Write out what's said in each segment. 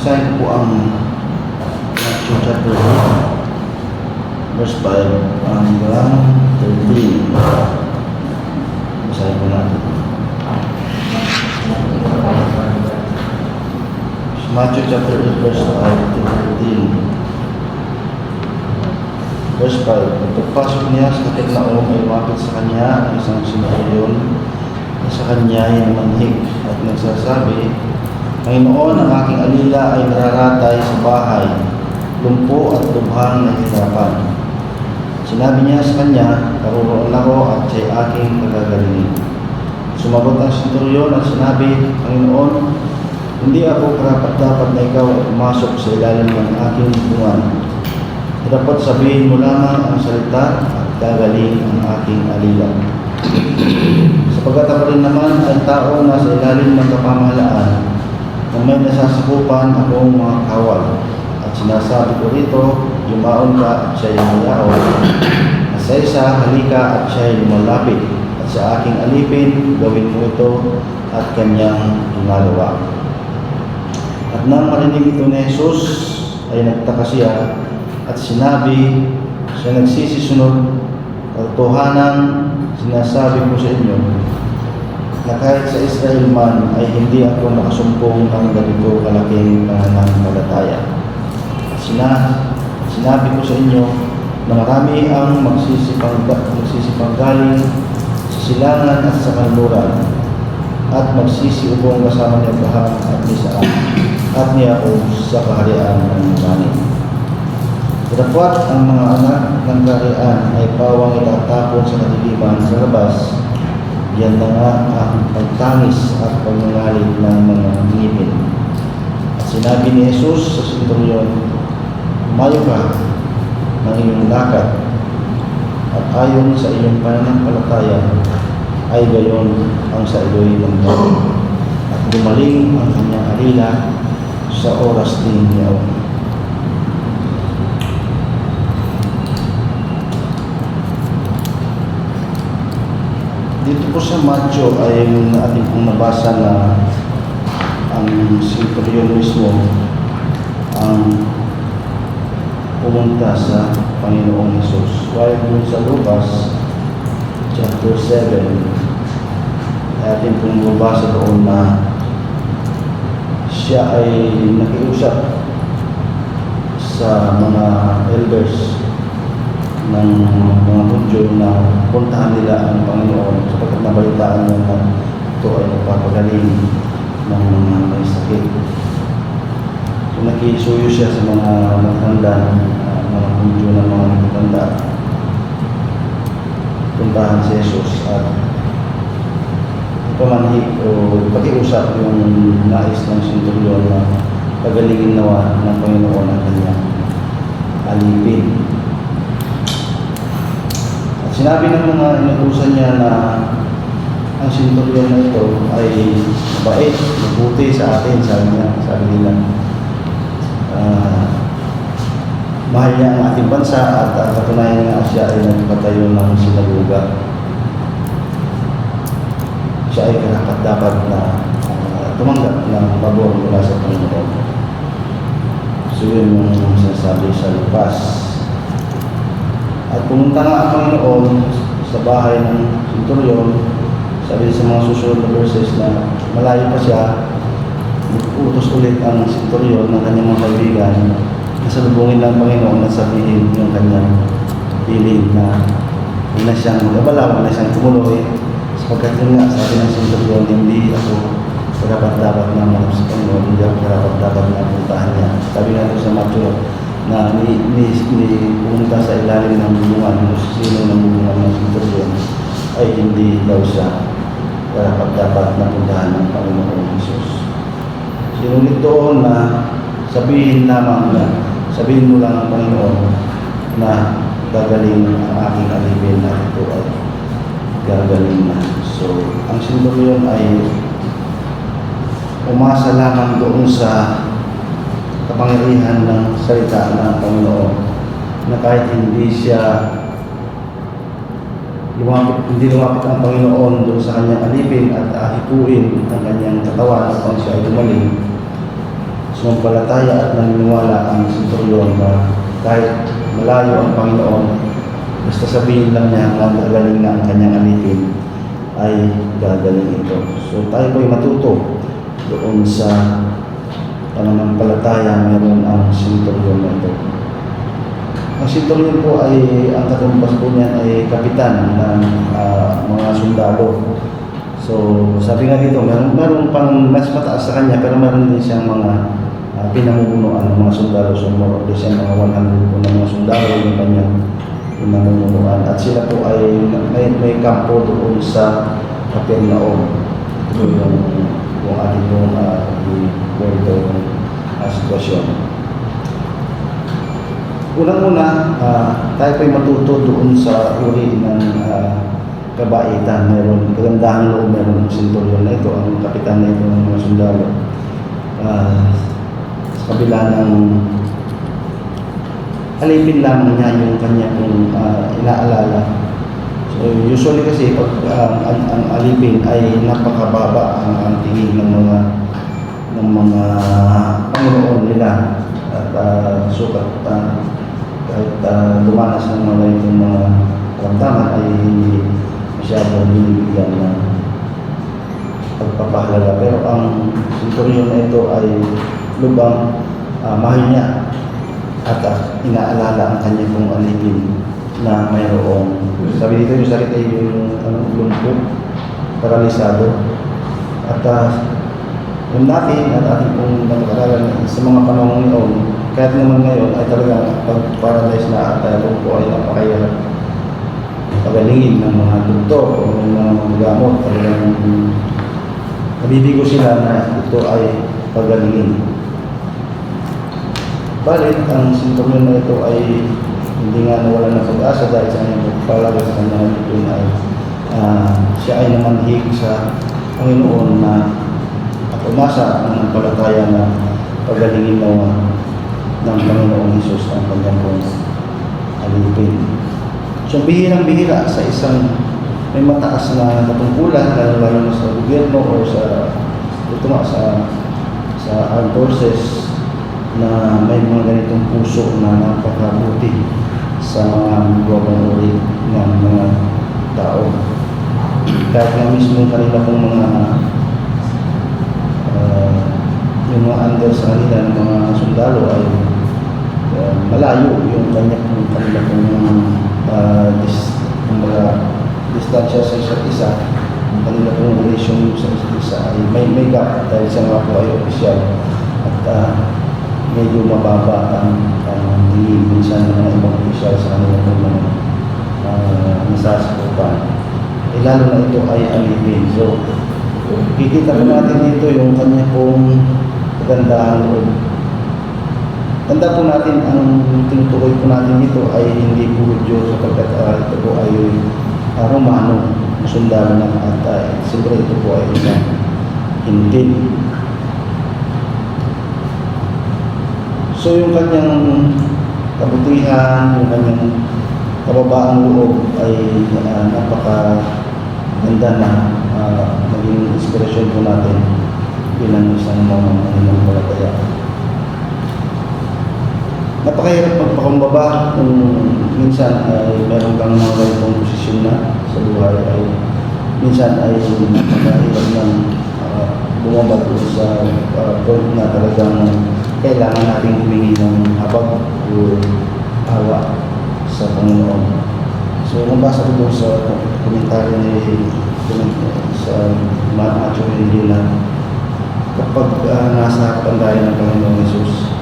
Basahin ko po ang Matthew chapter 8, verse 5 hanggang 13. Basahin ko natin. Matthew chapter 8, verse 5 to 13. Verse 5, pagpasok niya sa Capernaum ay lumapit sa kanya ang isang senturyon na sa kanya ay namanhik at nagsasabi, Panginoon, ang aking alila ay nararatay sa bahay, lumpo at lubhang nahihirapan. Sinabi niya sa kanya, karuroon ako at siya'y aking pagagalingin. Sumagot ang senturyon at sinabi, Panginoon, hindi ako karapat-dapat na ikaw ay pumasok sa ilalim ng aking bungan. Dapat sabihin mo lamang ang salita at gagaling ang aking alila. Sapagkat ako rin naman ay tao na sa ilalim ng kapamahalaan na may nasasakupan akong mga kawal. At sinasabi ko rito, yumaon ka at siya'y lumayaon. At sa isa, halika at siya'y lumalapit. At sa aking alipin, gawin mo ito at kanyang ginagawa. At nang marinig ito ni Jesus, ay nagtaka siya at sinabi, siya nagsisisunod, katotohanan, sinasabi ko sa inyo, na kahit sa Israel man ay hindi ako nakasumpong ng ganito kalaking pananampalataya. Sinabi ko sa inyo na marami ang magsisipanggaling sa silangan at sa kanluran at magsisiubong kasama ni Abraham at ni Isaac at ni Jacob sa kaharian ng langit. Dapat ang mga anak ng kaharian ay pawang itatapon sa kadiliman sa labas. Yan na nga ang pagtangis at pagngangalit ng mga ngipin. At sinabi ni Jesus sa senturyon, umayo ka ng iyong lakad at ayon sa iyong pananampalataya ay gayon ang sa iyo'y nangyari. At gumaling ang kanyang alila sa oras din niya. Dito po sa Matthew ay ating pong nabasa na ang senturyon mismo ang pumunta sa Panginoong Jesus. While dun sa Lucas chapter 7 ay ating pong nabasa doon na siya ay nakiusap sa mga elders ng mga Hudyo na puntahan nila ang Panginoon sapagkat nabalitaan niya na ito ay nagpapagaling ng mga may sakit. So nakisuyo siya sa mga matanda, mga Hudyo na mga matanda. Puntahan si Jesus at ipamanhik o pakiusap yung nais ng senturyon na pagalingin nawa ng Panginoon ang kanyang alipin. Sinabi ng mga inutusan niya na ang senturyon na ito ay mabait, mabuti sa atin, sabi nila. Mahal niya ang ating bansa at katunayan nga siya ay nagpatayo ng sinagoga. Siya ay karapat-dapat na tumanggap ng pabor mula sa Panginoon. So yun yung sinasabi sa Lucas. At pumunta nga ang Panginoon sa bahay ng senturyon, sabi sa mga susunod na verses na malayo pa siya, utos ulit ang senturyon ng kanyang mga kaibigan na salubungin ng Panginoon at sabihin yung kanyang piling na huwag na siyang mag-abala, huwag na siyang tumuloy, sapagkat yun nga, sabi ng senturyon, hindi ako karapat-dapat na manap sa Panginoon, hindi ako karapat-dapat na puntahan niya. Sabi nga ito sa Matthew, na pumunta sa ilalim ng bubungan kung sino ng bubungan ng senturyon ay hindi daw siya dapat na puntahan ng Panginoong Jesus. Sinunod doon na sabihin mo lang ang Panginoon na gagaling ang aking alipin at ito ay gagaling na. So, ang senturyon ay umasa lamang doon sa kapangyarihan ng salita ng Panginoon na kahit hindi lumapit ang Panginoon doon sa kanyang alipin at ahikuin ang kanyang katawan upang siya ay gumaling, sumampalataya at naniniwala ang senturyon na kahit malayo ang Panginoon, basta sabihin lang niya na gagaling na ang kanyang alipin, ay gagaling ito. So tayo po'y matuto doon sa pananampalataya meron ang senturyon na ito. Ang senturyon po ay, ang katumbas po niyan ay kapitan ng mga sundalo. So sabi nga dito, meron pang mas mataas sa kanya, pero meron din siyang mga pinamumunuan ng mga sundalo. So more or less mga 100 po ng mga sundalo yung kanyang pinamumunuan. At sila po ay may kampo doon sa Capernaum. Ito yung ating sitwasyon. Unang-una, tayo po'y matuto doon sa uri ng kabaitan. Meron kagandahan loob, meron ng senturyon na ito, ang kapitan na ito ng mga sundalo. Sa kabila ng alipin lamang niya yung kanya kung inaalala. So usually kasi pag ang alipin ay napakababa ang tingin ng mga Panginoon nila, at sukat kahit dumanas ng mga itong mga karamdaman ay hindi masyadong binibigyan ng pagpapahalaga. Pero ang senturyon na ito ay lubang mahal niya at inaalala ang kanya pong alipin na mayroong, sabi dito yung salita yung lumpo, paralisado. At yung natin at ating pong nag-aaral sa mga panahon ngayon, kahit naman ngayon ay talagang pag-paralyze na at lumpo ay napakahirap pagalingin ng mga doktor o ng mga gamot. Talagang nabibigo sila na ito ay pagalingin. Balit, ang senturyon na ito ay hindi nga nawala ng pag-asa dahil sa kanyang pagpapalaga sa kanyang alipin ay siya ay namanhig sa Panginoon na umasa ang palataya na pagalingin nawa ng Panginoong Hesus ang kanyang pong alipin. So bihirang-bihira sa isang may mataas na katungkulan, lalo na sa gobyerno o sa armed forces, na may mga ganitong puso na napakabuti sa mga gawang uri ng mga tao. Kahit na mismo kanila pong mga yung mga under sa kanila ng mga sundalo ay malayo yung kanila pong distansya sa isa't isa. Ang kanila pong relation sa isa't isa ay may gap dahil sa mga po ay opisyal at medyo mababa ang tingin minsan ng mga ibang opisyal sa kanila pong mga nasasakupan. Lalo na ito ay alipin. So kikita po natin dito yung kanya pong kagandahan loob. Tanda po natin, ang tinutukoy po natin dito ay hindi po Hudyo, sapagkat ito po ay Romano, sundalo na at siyempre ito po ay isang Hintil. So yung kanyang kabutihan, yung kanyang kababaang loob ay napakaganda na maging inspirasyon po natin bilang isang mga mananampalataya. Napakahirap magpakumbaba kung minsan ay meron kang mga ganitong posisyon na sa buhay, ay minsan ay napakahirap ng bumaba doon sa point na talagang kailangan natin humingi ng habag o awa sa Panginoon. So nabasa ko doon sa komentaryo ni sa Matthew Henry na kapag nasa kapandayan ng Panginoon Hesus,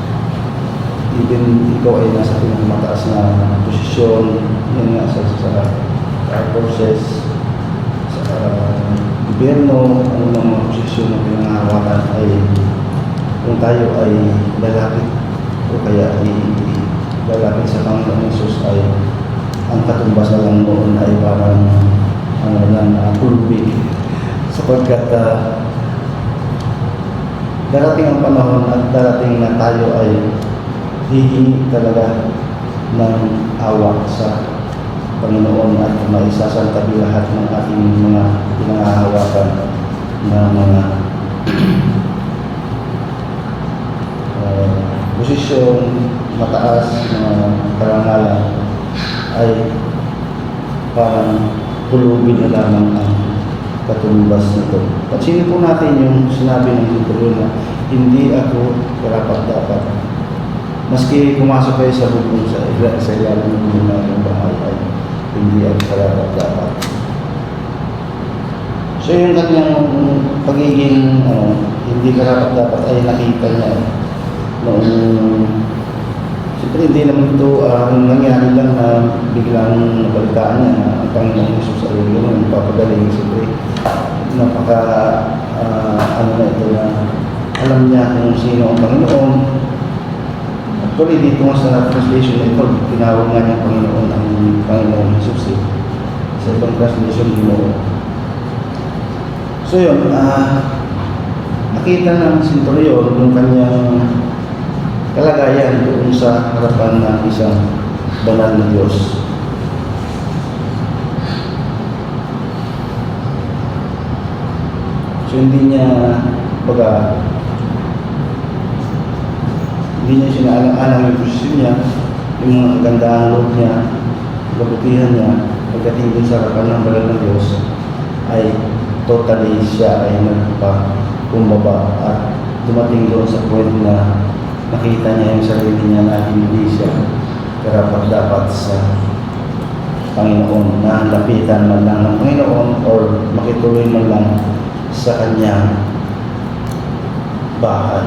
even ikaw ay nasa pinakamataas na posisyon, yun nga sa forces, sa gobyerno, ano ng mga posisyon na pinangahawakan, ay kung tayo ay lalapit o kaya ay lalapit sa Panginoon Hesus, ay ang katumbas na lang noon ay parang pulbi, sapagkat darating ang panahon at darating na tayo ay hihingi talaga ng awa sa Panginoon at maisasantabi lahat ng ating mga pinangahawakan na mga posisyon, mataas na karangalan ay parang pulubin na lamang ang katumbas nito. Pansinin po natin yung sinabi ng Centurion na hindi ako karapat-dapat. Maski pumasok kayo sa bubong sa ilalim ng muna ng bahay ay hindi ako karapat-dapat. So yung kanyang pagiging hindi karapat-dapat ay nakita niya noong siyempre hindi naman ito nangyari lang na biglang nabalitaan niya na ang Panginoong Jesus ay yung papagaling. Siyempre napaka ano na ito na alam niya kung sino ang Panginoon. Actually dito nga sa translation na ito, tinawag nga niya Panginoon ang Panginoong Jesus sa ibang translation Ginoo. So yun, nakita ng Centurion yung kanyang kalagayan doon sa harapan ng isang banal na Diyos. So hindi niya sinaalang-alang yung posisyon niya, yung mga kagandaan loob niya, kabutihan niya, pagdating sa harapan ng banal na Diyos ay totally siya ay nagpakumbaba at dumating doon sa point na nakita niya yung sarili niya na hindi siya karapat-dapat sa Panginoon, na lapitan man lang ng Panginoon or makituloy man lang sa kanyang bahay.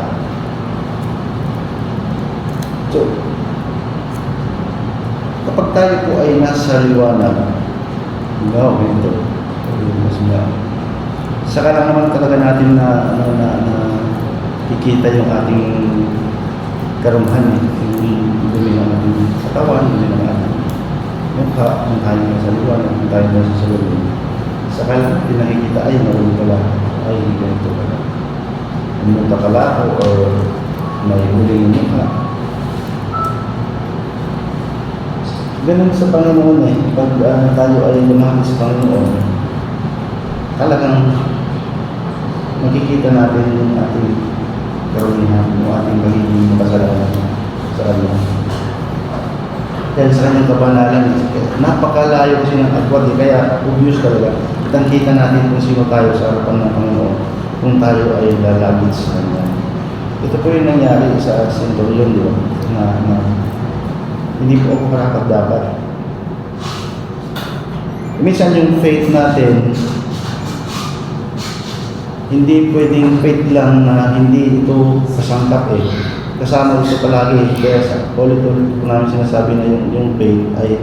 So, kapag tayo po ay nasa liwanag, saka lang naman talaga natin na kikita yung ating karumahan, yung dumi ng ating katawan, dumi ng ating mukha, kung tayo nasa liwanag, kung tayo nasa salubin. Saka lang natin nakikita ay naroon pala, ay ganito pala. Pumunta ka lang o may huling mukha. Ganun sa Panginoon pag tayo ay lumaki sa Panginoon, talagang makikita natin yung ating karunihan, yung ating magiging makasalanan sa Kanya. Dahil sa Kanyang kabanalan, napakalayo kasi ng agwat, kaya obvious talaga. Kitang-kita natin kung sino tayo sa harapan ng Panginoon, kung tayo ay lalapit sa Kanya. Ito po yung nangyari sa Centurion, na hindi po ako karapat-dapat. Minsan yung faith natin, hindi pwedeng faith lang na hindi ito kasangkap Kasama ito palagi. Kaya sa ulit-ulit ko namin sinasabi na yung faith ay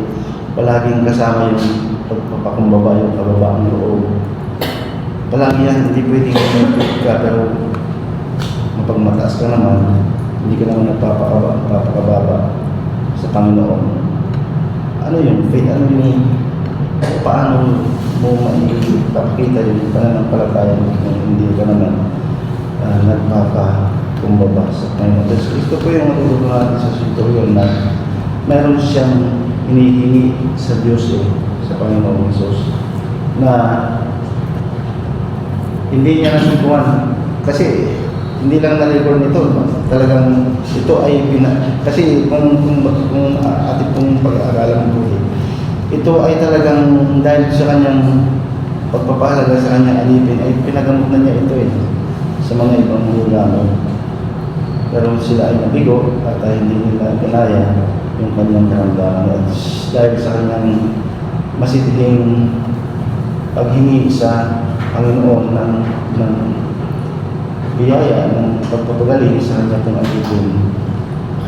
palaging kasama yung pagpapakumbaba, yung kababaang loob. Palagi yan, hindi pwedeng faith ka, pero mapagmataas ka naman, hindi ka naman nagpapakababa sa Panginoon. Ano yung faith? Ano yung paano mo maipapakita yung pananampalataya kung hindi ka naman nagpapakumbaba sa Panginoon. So, ito po yung matulog natin sa Centurion na meron siyang hinihingi sa Diyos sa Panginoon Jesus na hindi niya nasubukan kasi hindi lang na-record nito, talagang ito ay kasi kung ating pong pag-aaralan po ito ay talagang dahil sa kanyang pagpapahalaga sa kanyang alipin ay pinagamot na niya ito sa mga ibang hulaman. Pero sila ay nabigo at hindi nila kinaya yung kanyang karamdaman at dahil sa kanyang masitiling paghingi sa Panginoon ng biyaya ng pagpapagaling sa kanya itong alipin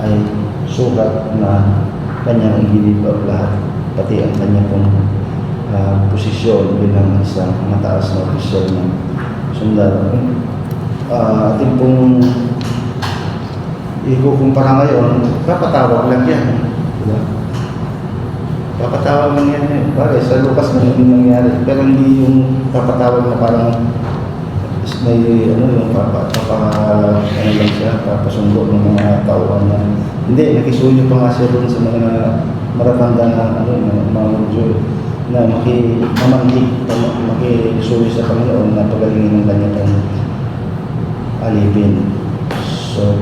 ay sugat na kanyang igilid o lahat, pati ang kanya itong posisyon bilang isang mataas na opisyal ng sundalo. Ating pong ikukumpara ngayon, kapatawag lang yan. Diba? Kapatawag lang yan. Pare, sa Lucas na hindi nangyari. Pero hindi yung kapatawag na parang may yung lang siya, papasundo ng mga tauhan na hindi, nakisuyo pa nga siya doon sa mga maratanda na mga Diyo na makisuyo sa Panginoon na pagalingin ng kanyang alipin. So,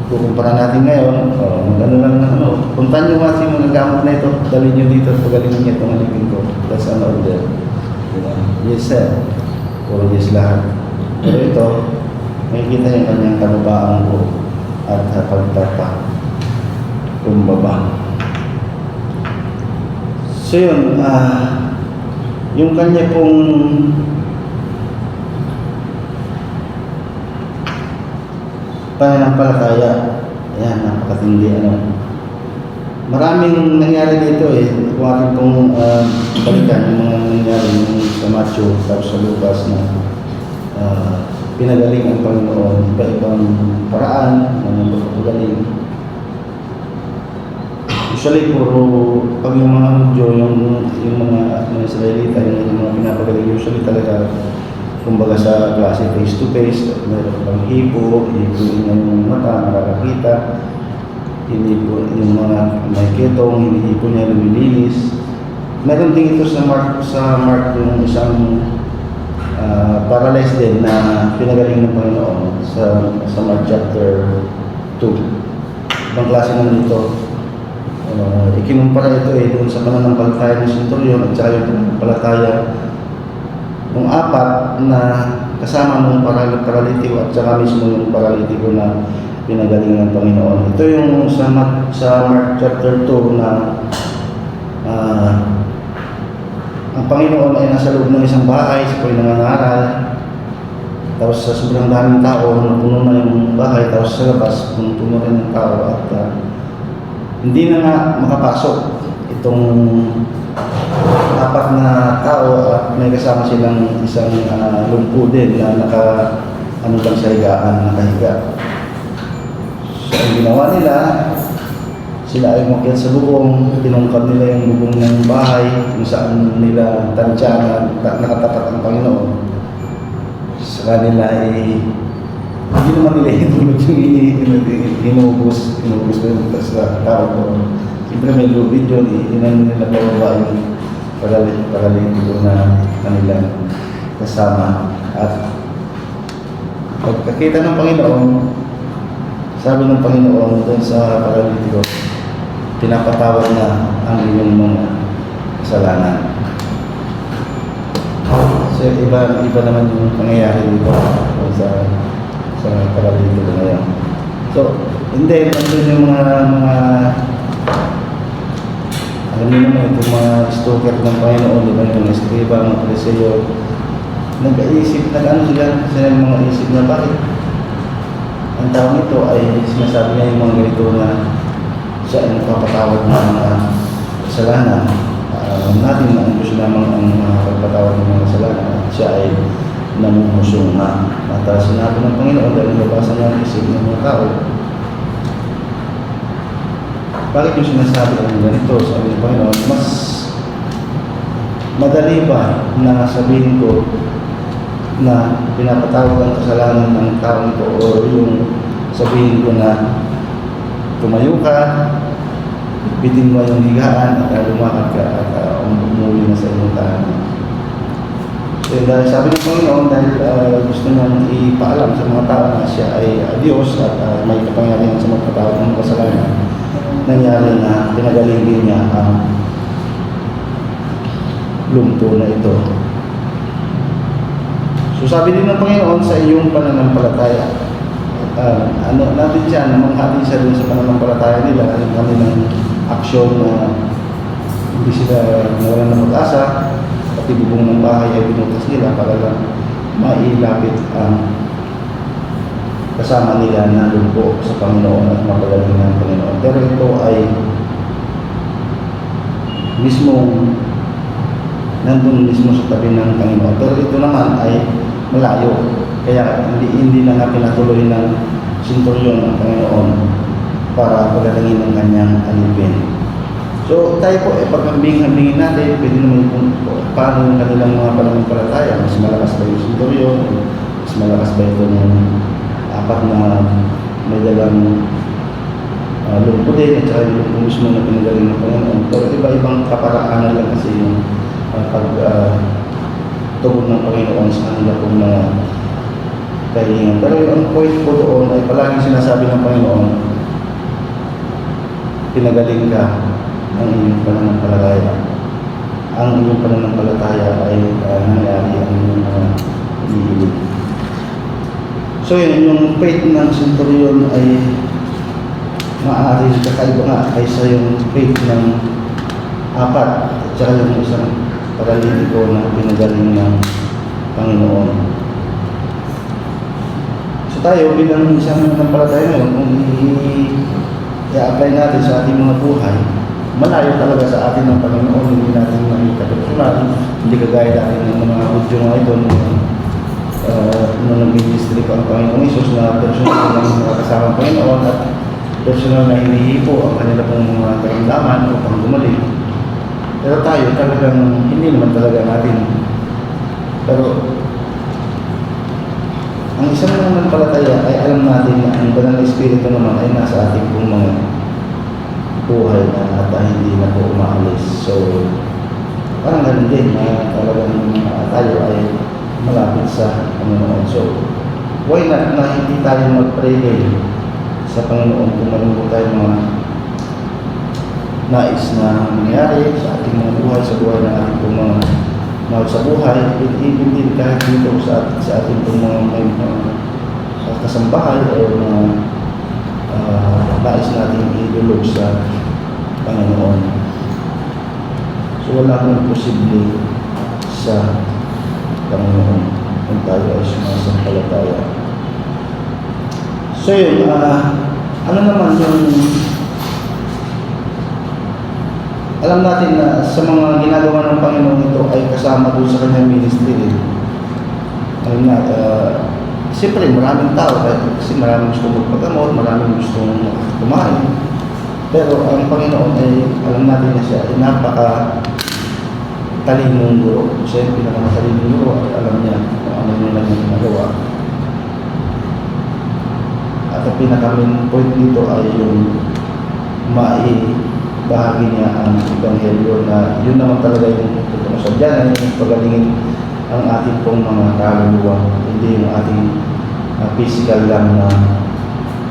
kukumpara natin ngayon, ano lang na puntahan nyo kasi mga gamot na ito, dalhin nyo dito, pagalingin nyo itong alipin ko. That's an order. Diba? Yes sir. Puro yes lahat. Pero ito, makikita yung kanyang kababaan ko at pagtapa kumbaba. So yun, yung kanya pong pananampalataya, ayan, napakatindi, maraming nangyari dito kung ating pong balikan yung mga nangyari yung sa Matthew tapos sa Lucas na pinagaling ang Panginoon iba-ibang paraan ng pagpapagaling. Usually pag yung mga Hudyo, yung mga Israelita, yung mga pinapagaling, usually talaga kumbaga sa klase face to face, meron pang hipo, hipuin na yung mata, nakakakita, hinipo yung mga may ketong, hinihipo niya, lumilinis. Meron din ito sa Mark yung isang paralyzed din na pinagaling ng Panginoon sa Mark chapter 2. Ibang klase naman ito. Ikinumpara ito doon sa pananampalataya ng senturyon at saka yung pananampalataya ng apat na kasama ng paralitiko at saka mismo yung paralitiko na pinagaling ng Panginoon. Ito yung sa Mark chapter 2 na ang Panginoon ay nasa loob ng isang bahay, siya po'y nangangaral. Tapos sa sobrang daming tao, napuno na yung bahay, tapos sa labas, puno rin ng tao at hindi na nga makapasok itong apat na tao at may kasama silang isang lumpo din na lang sa higaan, nakahiga. So ang ginawa nila, sila ay umakyat sa bubong, tinungkad nila yung bubong ng bahay kung saan nila tansya na nakatapat ang Panginoon. Sa kanila ay hindi naman nila hinulog yung inubos ko yung sa tao ko. Siyempre may lubid yun, inan nila bababa yung paralitiko na kanilang kasama. At pagkakita ng Panginoon, sabi ng Panginoon doon sa paralitiko, pinapatawad na ang inyong mga kasalanan. So iba naman yung pangyayari dito sa paralitiko na yan. So, hindi, nandun yung mga alam niyo naman itong mga stalker ng Panginoon, di ba yung mga eskriba, mga Pariseo, sila yung mga isip na bakit ang tao nito ay sinasabi niya yung mga ganito na siya ay nagpapatawad ng mga kasalanan. Natin na ang gusto namang ang pagpatawad ng mga kasalanan at siya ay namumusong na. At sinabi ng Panginoon dahil nabasa niya ang isip ng mga tao, bakit yung sinasabi ng ganito? Sabi ng Panginoon, mas madali ba na sabihin ko na pinapatawag ang kasalanan ng tao ito o yung sabihin ko na tumayo ka, bitin mo yung higaan at lumakad ka at umuwi na sa iyong tahanan. So dahil sabi ng Panginoon, dahil gusto niyang ipaalam sa mga tao na siya ay Diyos at may kapangyarihan sa magpatawag ng kasalanan, nangyari na pinagaling din niya ang lumpo na ito. So sabi din ng Panginoon sa iyong pananampalataya, natin siya na manghati siya dun sa pananampalataya nila, yung kanilang aksyon na hindi sila nawalan ng pag-asa, pati bubong ng bahay ay binutas nila para lang mailapit ang kasama nila na lumpo sa Panginoon at mapagaling ng Panginoon. Pero ito ay nandun mismo sa tabi ng Panginoon. Pero ito naman ay malayo. Kaya hindi na nga pinatuloy ng senturyon ng Panginoon para pagalingin ng kanyang alipin. So tayo po, pag-hambing-hambingin natin, pwede naman kung paano yung kanilang mga pananampalataya. Mas malakas ba yung senturyon? Mas malakas ba ito ng apat na may dalang lumpo din at saka yung lumpo mismo na pinagaling ng Panginoon. Pero iba-ibang kaparaanan lang kasi yung pagtugon ng Panginoon sa kanila kung mga kahilingan. Pero ang point ko doon ay palaging sinasabi ng Panginoon, pinagaling ka ang iyong pananampalataya. Ang iyong pananampalataya ay nangyari ang iyong hinihiling. So yun, yung faith ng centurion ay maaaring kakaiba nga kaysa yung faith ng apat at saka yung isang paralitiko na pinagaling ng Panginoon. So tayo bilang isang nanampalataya ngayon, kung i-apply natin sa ating mga buhay, malayo talaga sa atin ng Panginoon, hindi natin makita personal, hindi kagaya natin ng mga Hudyo nga ito nung nag-ministry pa ang Panginoon Isus na personal na nakakasama ang Panginoon at personal na hinihipo ang kanila pong mga karamdaman upang gumaling. Pero tayo talagang hindi naman talaga natin. Pero ang isang nanampalataya ay alam natin na ang banal na Espiritu naman ay nasa ating pong mga buhay na at hindi na po umaalis. So, parang ganun din na talagang tayo ay malapit sa Panginoon. So, why not na hindi tayo mag-pray din sa Panginoon kung meron po tayo mga nais na mangyari sa ating mga buhay, sa buhay ng ating pong mga mahal sa buhay, even din kahit dito sa ating pong mga kasambahay o mga nais natin idulog sa Panginoon. So wala nang posible sa Panginoon kung tayo ay sumasampalataya. So yun, ano naman yung alam natin na sa mga ginagawa ng Panginoon ito ay kasama doon sa kanyang ministry. Ayun nga, siyempre maraming tao kasi maraming gustong magpagamot, maraming gustong kumain. Pero ang Panginoon ay alam natin na siya ay napaka-talinong guro. Siya yung pinaka-matalinong guro at alam niya kung ano yung lang yung ginagawa. At ang pinaka-main point dito ay yung bahagi niya ang Ebanghelyo na yun naman talaga yung tutulong sa dyan, yung pagalingin ang ating pong mga kaluluwa, hindi yung ating physical lang na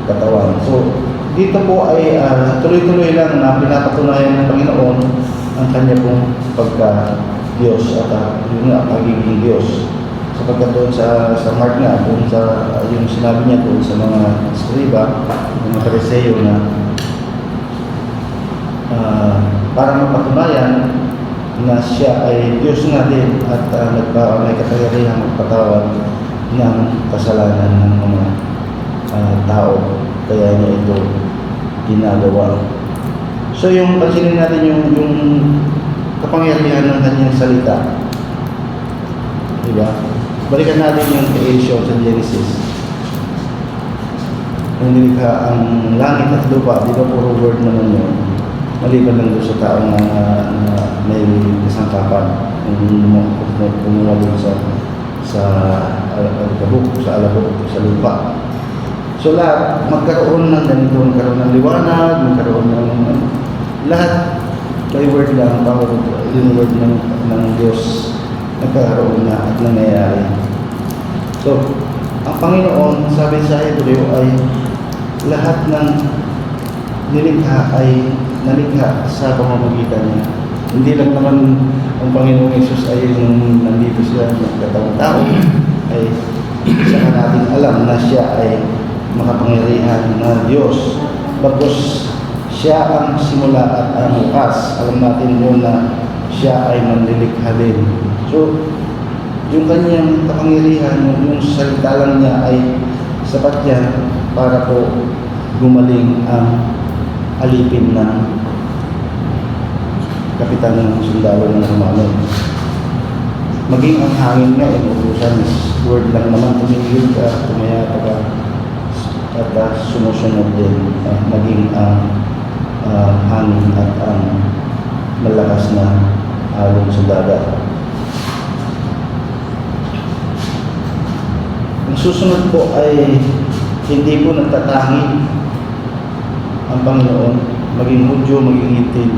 katawan. So, dito po ay tuloy-tuloy lang na pinapatunayan ng Panginoon ang kanya pong pagka-Diyos at yun nga, pagiging Diyos. Sapagkat doon sa Mark nga, doon sa yung sinabi niya doon sa mga skriba, mga Pariseo na para mapatunayan na siya ay Diyos nga din at may kapangyarihang magpatawad ng kasalanan ng mga tao. Kaya niya ito ginagawa. So yung pansinin natin yung kapangyarihan ng kanyang salita. Diba? Balikan natin yung creation sa Genesis. Kung nilikha ang langit at lupa, di ba puro word naman yun? Maliban lang doon sa taong na may kasangkapan kung kumuha doon sa alabok, sa lupa. So lahat, magkaroon ng ganito, magkaroon ng liwanag, magkaroon ng lahat by word lang, power yung word ng Diyos nagkaroon na at nangyayari. So, ang Panginoon, sabi sa Hebreo ay lahat ng nilikha ay nalikha sa pamamagitan niya. Hindi lang naman ang Panginoong Yesus ay nung nandito siya nagkatawang tao, ay saka natin alam na siya ay makapangyarihan na Diyos. Bagos siya ang simula at ang wakas. Alam natin yun na siya ay manlilikha din. So, yung kanyang kapangyarihan, yung salita lang niya ay sapat yan para po gumaling ang alipin ng kapitan ng sundalo ng Romano. Maging ang hangin nga, inuusan, word lang naman, tumigil ka, tumaya ka, at sumusunod din, maging ang hangin at ang malakas na alon sa dagat. Ang susunod po ay hindi po nagtatangi ang Panginoon, maging Hudyo, maging Hitil,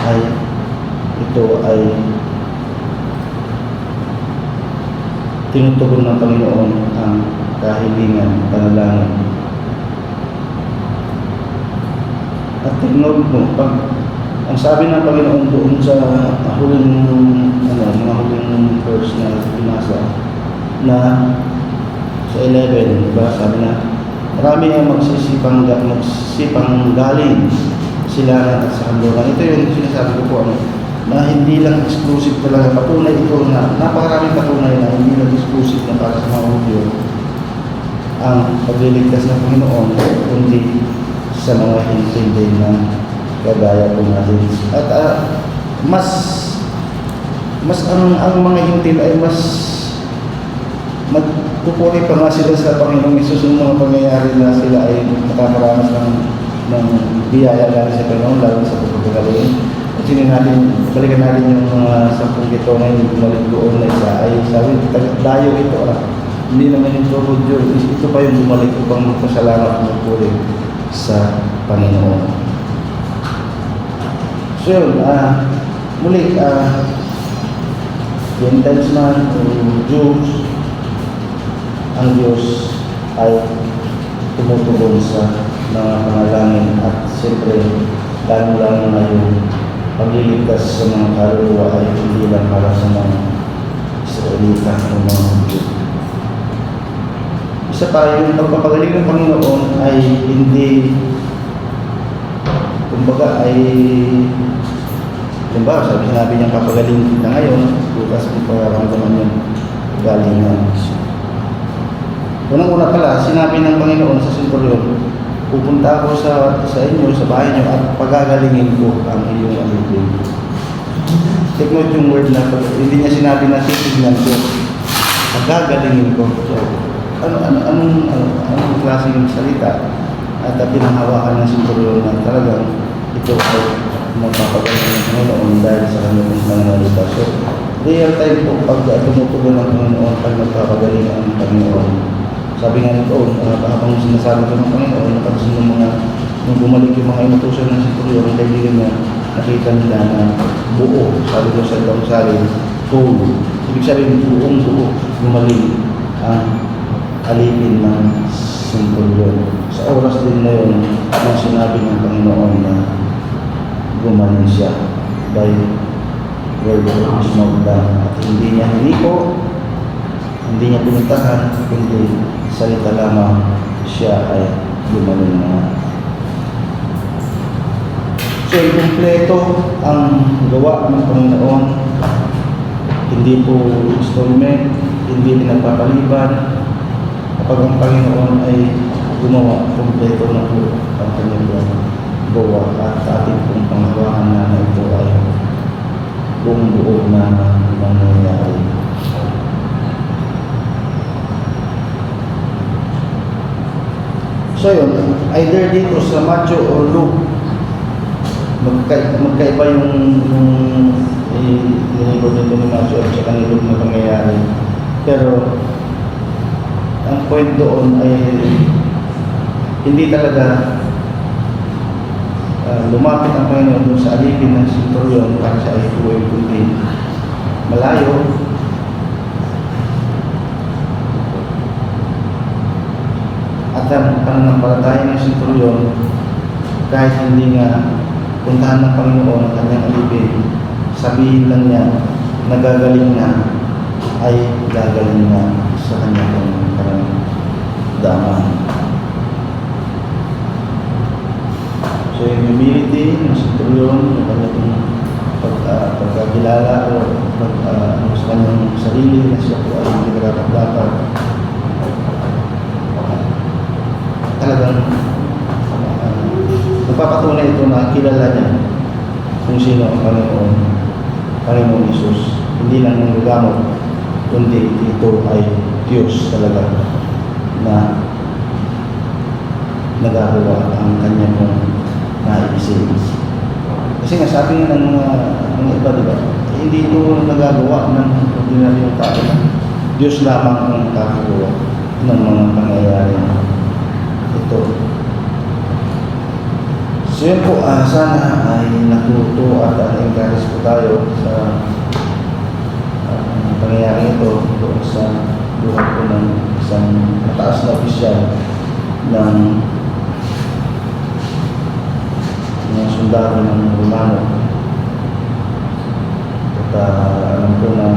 ay ito ay tinutugon ng Panginoon ang kahilingan, panalangin. At tignan mo, ang sabi ng Panginoon doon sa huling, mga huling verse na pinasa, na sa 11, diba? Sabi na, marami ang magsisipang galing sila at sa kanluran. Ito yung sinasabi ko po, na hindi lang exclusive talaga. Patunay ito na napakaraming patunay na hindi lang exclusive na para sa mga Hudyo ang pagliligtas ng Panginoon, kundi sa mga hindi na kagaya po natin. At mas ang mga hintil ay mas magpupuri pa nga sila sa Panginoong Isus yung mga pangyayari na sila ay nakakaranas ng biyaya galing sa Panginoon, lalo sa pagpapagaling. At balikan natin yung mga 10 ito na yung bumalik doon na isa ay sabi, dayo ito hindi naman yung Hudyo, ito pa yung bumalik upang magpasalamat at magpuri sa Panginoon. So yun, muli, Gentiles man o Jews, ang Diyos ay tumutugon sa mga panalangin at siyempre, lalo-lalo na yung pagliligtas sa mga kaluluwa ay hindi lang para sa mga Israelita o mga Hudyo. Isa pa, yung pagpapagaling ng Panginoon ay hindi, kumbaga ay, sinabi niya papagaling kita ngayon, bukas kung pararamdaman yung galingan. Unang-una pala, sinabi ng Panginoon sa Centurion, pupunta ako sa inyo, sa bahay niyo, at pagagalingin ko ang iyong alipin. Take note yung word na, hindi niya sinabi na titignan ko, pagagalingin ko. So, anong klase yung salita at pinanghawakan ng Centurion na talagang ito ay magpapagaling ng Panginoon dahil sa kanyang pananalita. So, real time po pag tumutugon ng Panginoon, pag magpapagaling ang Panginoon. Sabi nga nito, habang sinasabi ko ng Panginoon, nakasin ng mga, nung bumalik yung mga inutusan ng Centurion, ang kaibigan niya, nakita nila na buo, sabi ko sa ibang sari, whole. Ibig sabihin, buong buo, gumaling ang alipin ng Centurion. Sa oras din na yun, ang sinabi ng Panginoon na gumaling siya by word of his mouth lang. At hindi niya hiniko, hindi niya pinuntahan, kundi salita lamang siya ay gumaling na. So, kumpleto ang gawa ng Panginoon. Hindi po installment, hindi pinagpapaliban. Kapag ang Panginoon ay gumawa, kumpleto na po ang kanyang gawa at ating pong panghawakan na ito ay buong buo na nangyayari. So yun, either dito sa Matthew or Luke, magkaiba yung nilibot nito ni Matthew at saka ni Luke na pangyayari. Pero ang point doon ay hindi talaga lumapit ang Panginoon doon sa alipin ng Centurion para siya ay tuwing kundi malayo. At ang pananampalataya ng Centurion, kahit hindi nga puntahan ng Panginoon ang kanyang alipin, sabihin lang niya, nagagaling na, ay gagaling na sa kanyang karamdaman. So yung humility ng Centurion, yung kanyang pagkakilala o sa kanyang sarili na siya po ay hindi karapat-dapat, talagang nagpapatunay ito na kilala niya kung sino ang Panginoong Isus. Hindi lang ng gagamot, kundi ito ay Diyos talaga na nagagawa ang kanyang naisip. Kasi nga sabi nga ng mga iba, diba? Hindi ito nagagawa ng ordinaryong tao. Diyos lamang ang nakakagawa ng mga pangyayari ito. So yun po, sana ay natuto at encourage po tayo sa pangyayari ito doon sa buhay ko ng isang mataas na opisyal ng mga sundalo ng Romano. At alam ko na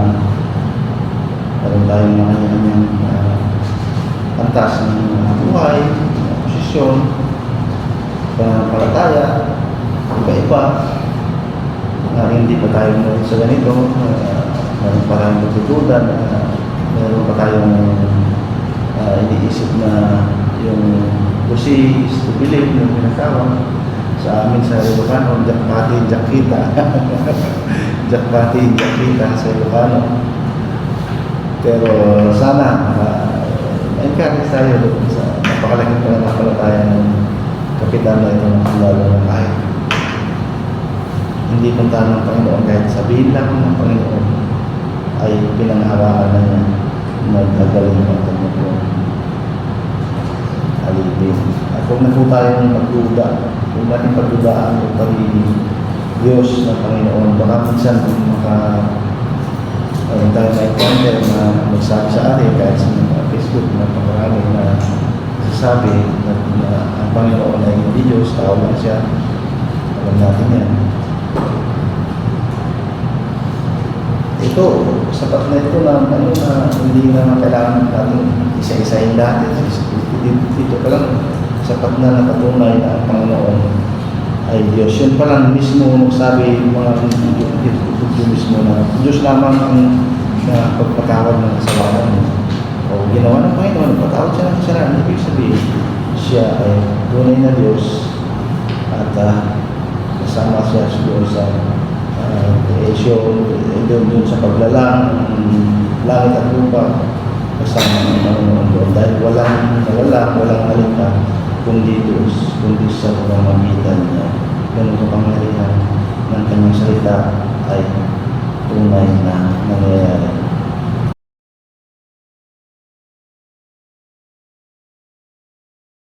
meron tayong mga kanyang antas ng buhay, posisyon, pananampalataya, iba-iba. Hindi pa tayo muli sa ganito. Meron pa tayong pagtutunan. Meron pa tayong iniisip na yung pusi is to believe yung pinatawag sa amin sa Ilocano, Jakpati, Jakita. Jakpati, Jakita sa Ilocano. Pero sana encourage tayo doon sa napakalaking pananampalataya ng kapitan na ito ng sundalo ng kahit hindi punta ng Panginoon, kahit sabihin lang ng Panginoon ay pinanghawakan na niya nagagaling ng kanyang po alipin. At kung na po tayong magduda, kung natin pagdudaan yung pagiging Diyos ng Panginoon, baka minsan meron tayo na encounter na magsabi sa atin kahit sa Facebook na pakarami na sasabi na ang Panginoon ay hindi Diyos, tao lang siya. Alam natin yan. Ito, sapat na ito na hindi na kailangan natin isa-isahin natin. Dito pa lang, sapat na nakatunay na ang Panginoon ay Diyos. Yun pa lang mismo magsabi mga ito mismo na Diyos lamang ang pagpatawad ng kasalanan. O ginawa ng Panginoon, patawad siya ng kasalanan. Ibig sabihin, siya ay tunay na Diyos at kasama siya doon sa creation, doon sa paglalang, langit at lupa, kasama ng Panginoon doon. Dahil walang halika, kundi Diyos, kundi sa pamamagitan niya. Ganun kapangyarihan ng kanyang salita ay tunay na nangyayari.